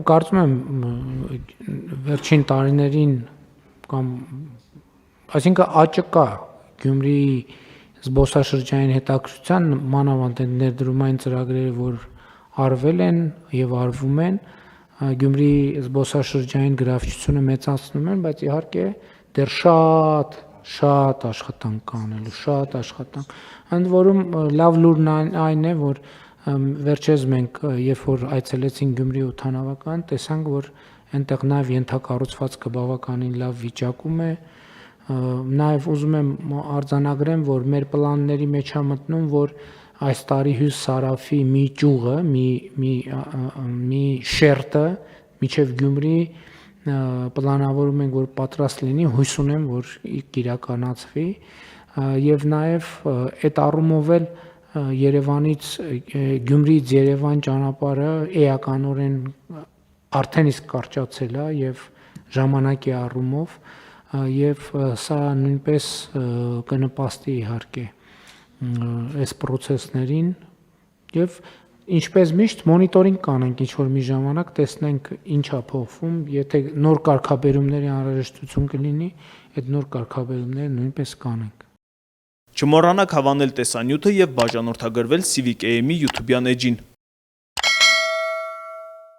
կարծում եմ վերջին տարիներին կամ այսինքն աճը կա Գյումրիի զբոսաշրջային հետաքրքրության մանավանդ այն ներդրումային ծրագրերը, որ արվել են եւ արվում են, Գյումրիի զբոսաշրջային գրավչությունը մեծացնում են, բայց իհարկե դեռ շատ աշխատանք կա անելու, շատ աշխատանք։ Ընդ որում լավ լուրն այն է, որ վերջերս մենք երբ որ այցելեցինք Գյումրի օդանավակայան, տեսանք, որ այնտեղ նաև ենթակառուցվածքը բավականին լավ վիճակում է։ Նաև ուզում եմ արձանագրեմ, որ մեր պլանների մեջ է մտնում, որ այս տարի Հյուս Սարաֆի մի ճյուղը, մի շերտը միջև Գյումրի պլանավորում ենք, որ պատրաստ լինի, հույս ունեմ, որ կիրականացվի, եւ նաեւ այդ առումով էլ Երևանից Գյումրիից Երևան ճանապարհը էականորեն արդեն իսկ կարճացել է եւ ժամանակի առումով եւ սա նույնպես կնպաստի իհարկե այս process-ներին եւ ինչպես միշտ մոնիտորինգ կանենք ինչ որ մի ժամանակ տեսնենք ինչա փոխվում, եթե նոր կարգաբերումների անհրաժեշտություն կլինի, այդ նոր կարգաբերումները նույնպես կանենք։ Չմոռանաք հավանել տեսանյութը եւ բաժանորդագրվել Civic AM-ի YouTube-յան էջին։